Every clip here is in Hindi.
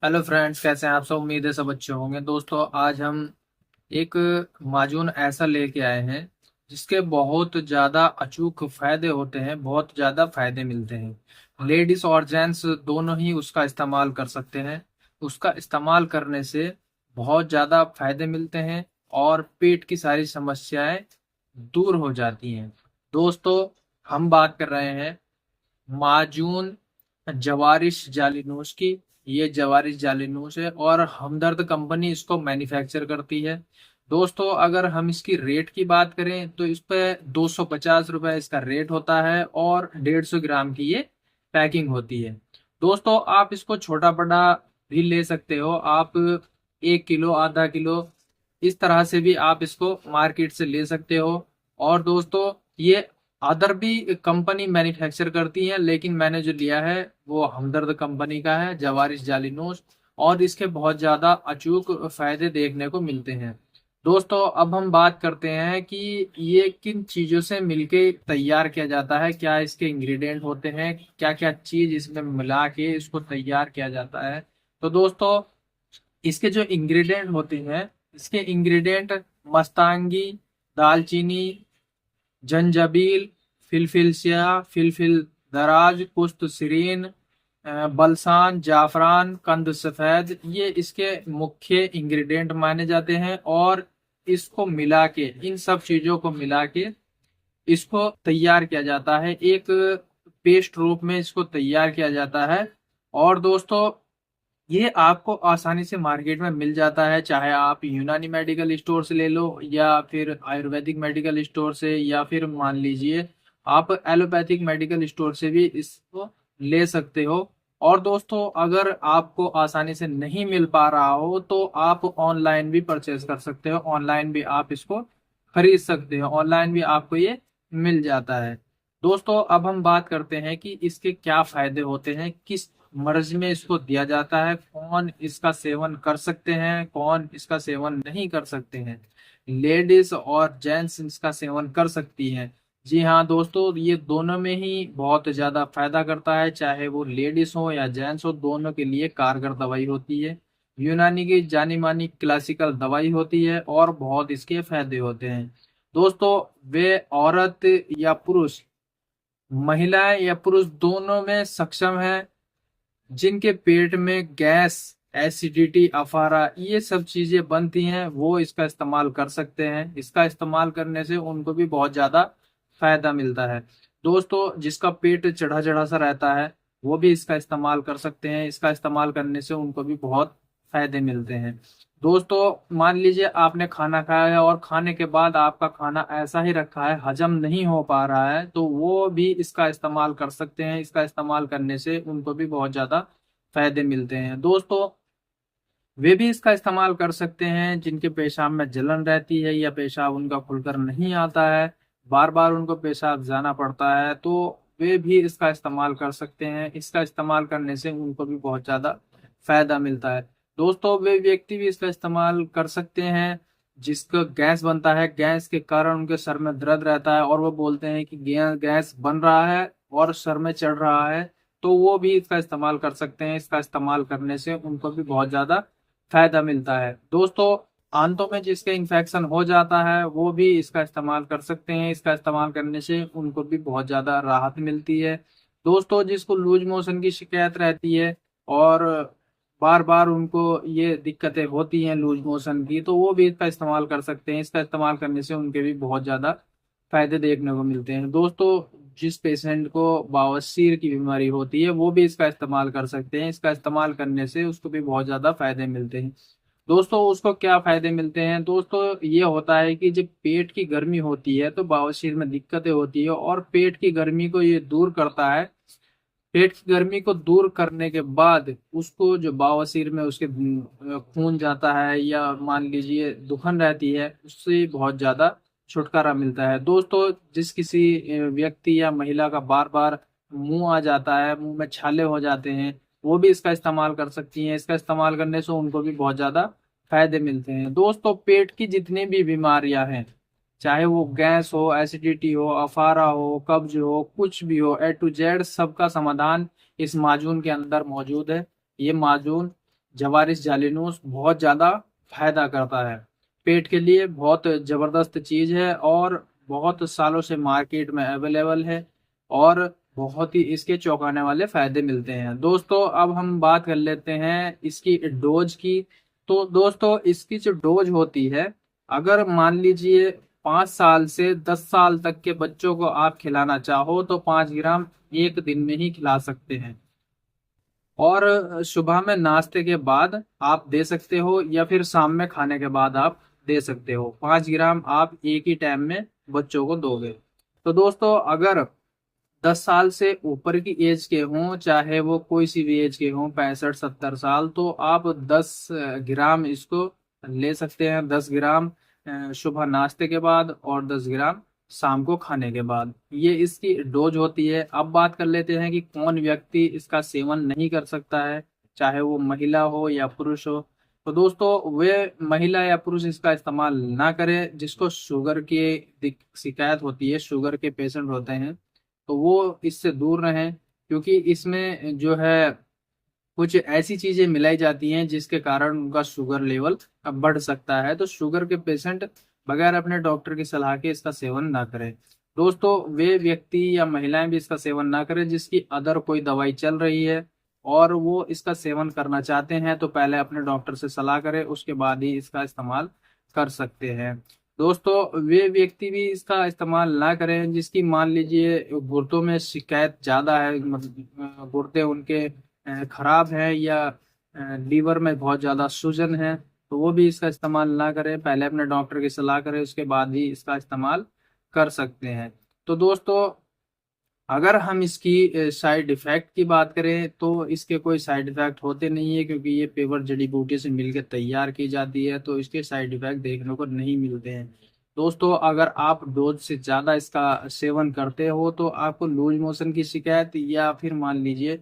हेलो फ्रेंड्स, कैसे हैं आप सब। उम्मीद है सब अच्छे होंगे। दोस्तों, आज हम एक माजून ऐसा लेके आए हैं जिसके बहुत ज़्यादा अचूक फायदे होते हैं, बहुत ज़्यादा फायदे मिलते हैं। लेडीज और जेंट्स दोनों ही उसका इस्तेमाल कर सकते हैं। उसका इस्तेमाल करने से बहुत ज़्यादा फायदे मिलते हैं और पेट की सारी समस्याएं दूर हो जाती हैं। दोस्तों, हम बात कर रहे हैं माजून जवारिश जालिनूस की। ये जवारिश जालिनूस है और हमदर्द कंपनी इसको मैन्युफैक्चर करती है। दोस्तों, अगर हम इसकी रेट की बात करें तो इस पे 250 रुपये इसका रेट होता है और 150 ग्राम की ये पैकिंग होती है। दोस्तों, आप इसको छोटा बड़ा भी ले सकते हो। आप 1 किलो, आधा किलो, इस तरह से भी आप इसको मार्केट से ले सकते हो। और दोस्तों, ये अदर भी कंपनी मैन्युफैक्चर करती है, लेकिन मैंने जो लिया है वो हमदर्द कंपनी का है, जवारिश जालिनोस। और इसके बहुत ज्यादा अचूक फायदे देखने को मिलते हैं। दोस्तों, अब हम बात करते हैं कि ये किन चीजों से मिलके तैयार किया जाता है, क्या इसके इंग्रेडिएंट होते हैं, क्या क्या चीज इसमें मिला के इसको तैयार किया जाता है। तो दोस्तों, इसके जो इंग्रेडिएंट होते हैं, इसके इंग्रेडिएंट मस्तांगी, दालचीनी, जंजाबिल, फिलफिलसिया, फिलफिल दराज, कुश्त सिरीन, बलसान, जाफरान, कंद सफेद, ये इसके मुख्य इंग्रेडिएंट माने जाते हैं। और इसको मिला के, इन सब चीजों को मिला के इसको तैयार किया जाता है। एक पेस्ट रूप में इसको तैयार किया जाता है। और दोस्तों, ये आपको आसानी से मार्केट में मिल जाता है, चाहे आप यूनानी मेडिकल स्टोर से ले लो या फिर आयुर्वेदिक मेडिकल स्टोर से, या फिर मान लीजिए आप एलोपैथिक मेडिकल स्टोर से भी इसको ले सकते हो। और दोस्तों, अगर आपको आसानी से नहीं मिल पा रहा हो तो आप ऑनलाइन भी परचेज कर सकते हो, ऑनलाइन भी आप इसको खरीद सकते हो, ऑनलाइन भी आपको ये मिल जाता है। दोस्तों, अब हम बात करते हैं कि इसके क्या फायदे होते हैं, किस मर्ज में इसको दिया जाता है, कौन इसका सेवन कर सकते हैं, कौन इसका सेवन नहीं कर सकते हैं। लेडीज और जेंट्स इसका सेवन कर सकती हैं। जी हाँ दोस्तों, ये दोनों में ही बहुत ज्यादा फायदा करता है, चाहे वो लेडीज हो या जेंट्स हो, दोनों के लिए कारगर दवाई होती है। यूनानी की जानी मानी क्लासिकल दवाई होती है और बहुत इसके फायदे होते हैं। दोस्तों, वे औरत या पुरुष, महिलाएं या पुरुष दोनों में सक्षम है जिनके पेट में गैस, एसिडिटी, अफारा, ये सब चीजें बनती हैं, वो इसका इस्तेमाल कर सकते हैं। इसका इस्तेमाल करने से उनको भी बहुत ज्यादा फायदा मिलता है। दोस्तों, जिसका पेट चढ़ा चढ़ा सा रहता है वो भी इसका इस्तेमाल कर सकते हैं। इसका इस्तेमाल करने से उनको भी बहुत फायदे मिलते हैं। दोस्तों, मान लीजिए आपने खाना खाया है और खाने के बाद आपका खाना ऐसा ही रखा है, हजम नहीं हो पा रहा है, तो वो भी इसका इस्तेमाल कर सकते हैं। इसका इस्तेमाल करने से उनको भी बहुत ज्यादा फायदे मिलते हैं। दोस्तों, वे भी इसका इस्तेमाल कर सकते हैं जिनके पेशाब में जलन रहती है या पेशाब उनका खुलकर नहीं आता है, बार बार उनको पेशाब जाना पड़ता है, तो वे भी इसका इस्तेमाल कर सकते हैं। इसका इस्तेमाल करने से उनको भी बहुत ज्यादा फायदा मिलता है। दोस्तों, वे व्यक्ति भी इसका इस्तेमाल कर सकते हैं जिसका गैस बनता है, गैस के कारण उनके सर में दर्द रहता है और वो बोलते हैं कि गैस बन रहा है और सर में चढ़ रहा है, तो वो भी इसका इस्तेमाल कर सकते हैं। इसका इस्तेमाल करने से उनको भी बहुत ज्यादा फायदा मिलता है। दोस्तों, आंतों में जिसके इन्फेक्शन हो जाता है वो भी इसका इस्तेमाल कर सकते हैं। इसका इस्तेमाल करने से उनको भी बहुत ज्यादा राहत मिलती है। दोस्तों, जिसको लूज मोशन की शिकायत रहती है और बार बार उनको ये दिक्कतें होती हैं लूज मोशन की, तो वो भी इसका इस्तेमाल कर सकते हैं। इसका इस्तेमाल करने से उनके भी बहुत ज्यादा फायदे देखने को मिलते हैं। दोस्तों, जिस पेशेंट को बवासीर की बीमारी होती है वो भी इसका इस्तेमाल कर सकते हैं। इसका इस्तेमाल करने से उसको भी बहुत ज्यादा फायदे मिलते हैं। दोस्तों, उसको क्या फायदे मिलते हैं? दोस्तों, ये होता है कि जब पेट की गर्मी होती है तो बवासीर में दिक्कतें होती है और पेट की गर्मी को ये दूर करता है। पेट की गर्मी को दूर करने के बाद उसको जो बवासीर में उसके खून जाता है या मान लीजिए दुखन रहती है, उससे बहुत ज्यादा छुटकारा मिलता है। दोस्तों, जिस किसी व्यक्ति या महिला का बार बार मुंह आ जाता है, मुंह में छाले हो जाते हैं, वो भी इसका इस्तेमाल कर सकती हैं। इसका इस्तेमाल करने से उनको भी बहुत ज्यादा फायदे मिलते हैं। दोस्तों, पेट की जितनी भी बीमारियां हैं, चाहे वो गैस हो, एसिडिटी हो, अफारा हो, कब्ज हो, कुछ भी हो, A to Z सबका समाधान इस माजून के अंदर मौजूद है। ये माजून जवारिस जालिनोस बहुत ज़्यादा फायदा करता है। पेट के लिए बहुत ज़बरदस्त चीज़ है और बहुत सालों से मार्केट में अवेलेबल है और बहुत ही इसके चौंकाने वाले फायदे मिलते हैं। दोस्तों अब हम बात कर लेते हैं इसकी डोज की। तो दोस्तों इसकी जो डोज होती है, अगर मान लीजिए 5 साल से 10 साल तक के बच्चों को आप खिलाना चाहो तो 5 ग्राम एक दिन में ही खिला सकते हैं। और सुबह में नाश्ते के बाद आप दे सकते हो या फिर शाम में खाने के बाद आप दे सकते हो। 5 ग्राम आप एक ही टाइम में बच्चों को दोगे। तो दोस्तों अगर 10 साल से ऊपर की एज के हों, चाहे वो कोई सी भी एज के हों, 65-70 साल, तो आप 10 ग्राम इसको ले सकते हैं। 10 ग्राम सुबह नाश्ते के बाद और 10 ग्राम शाम को खाने के बाद, ये इसकी डोज होती है। अब बात कर लेते हैं कि कौन व्यक्ति इसका सेवन नहीं कर सकता है, चाहे वो महिला हो या पुरुष हो। तो दोस्तों वे महिला या पुरुष इसका इस्तेमाल ना करें जिसको शुगर की शिकायत होती है, शुगर के पेशेंट होते हैं, तो वो इससे दूर रहें, क्योंकि इसमें जो है कुछ ऐसी चीजें मिलाई जाती हैं जिसके कारण उनका शुगर लेवल बढ़ सकता है। तो शुगर के पेशेंट बगैर अपने डॉक्टर की सलाह के इसका सेवन ना करें। दोस्तों वे व्यक्ति या महिलाएं भी इसका सेवन ना करें जिसकी अदर कोई दवाई चल रही है और वो इसका सेवन करना चाहते हैं, तो पहले अपने डॉक्टर से सलाह करें, उसके बाद ही इसका इस्तेमाल कर सकते हैं। दोस्तों वे व्यक्ति भी इसका इस्तेमाल ना करें जिसकी मान लीजिए गुर्दों में शिकायत ज्यादा है, मतलब गुर्दे उनके खराब है या लीवर में बहुत ज़्यादा सूजन है, तो वो भी इसका इस्तेमाल ना करें। पहले अपने डॉक्टर की सलाह करें, उसके बाद ही इसका इस्तेमाल कर सकते हैं। तो दोस्तों अगर हम इसकी साइड इफ़ेक्ट की बात करें तो इसके कोई साइड इफ़ेक्ट होते नहीं है, क्योंकि ये पेवर जड़ी बूटी से मिलकर तैयार की जाती है, तो इसके साइड इफ़ेक्ट देखने को नहीं मिलते हैं। दोस्तों अगर आप डोज से ज़्यादा इसका सेवन करते हो तो आपको लूज मोशन की शिकायत या फिर मान लीजिए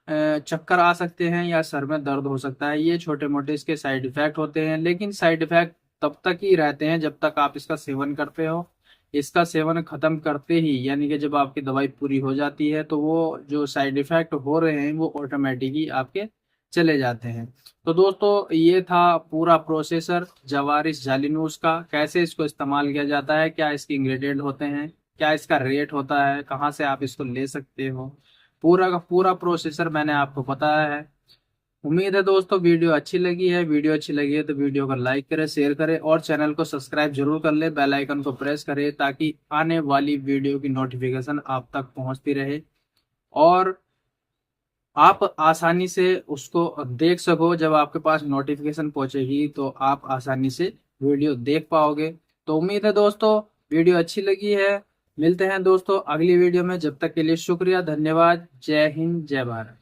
चक्कर आ सकते हैं या सर में दर्द हो सकता है। ये छोटे मोटे इसके साइड इफेक्ट होते हैं, लेकिन साइड इफेक्ट तब तक ही रहते हैं जब तक आप इसका सेवन करते हो। इसका सेवन खत्म करते ही, यानी कि जब आपकी दवाई पूरी हो जाती है, तो वो जो साइड इफेक्ट हो रहे हैं वो ऑटोमेटिकली आपके चले जाते हैं। तो दोस्तों ये था पूरा प्रोसेसर जवारिस जालिनूस का, कैसे इसको इस्तेमाल किया जाता है, क्या इसके इंग्रेडिएंट होते हैं, क्या इसका रेट होता है, कहाँ से आप इसको ले सकते हो, पूरा का पूरा प्रोसेसर मैंने आपको बताया है। उम्मीद है दोस्तों वीडियो अच्छी लगी है। वीडियो अच्छी लगी है तो वीडियो को लाइक करें, शेयर करें और चैनल को सब्सक्राइब जरूर कर ले, बेल आइकन को प्रेस करें ताकि आने वाली वीडियो की नोटिफिकेशन आप तक पहुंचती रहे और आप आसानी से उसको देख सको। जब आपके पास नोटिफिकेशन पहुंचेगी तो आप आसानी से वीडियो देख पाओगे। तो उम्मीद है दोस्तों वीडियो अच्छी लगी है। मिलते हैं दोस्तों अगली वीडियो में, जब तक के लिए शुक्रिया, धन्यवाद, जय हिंद, जय भारत।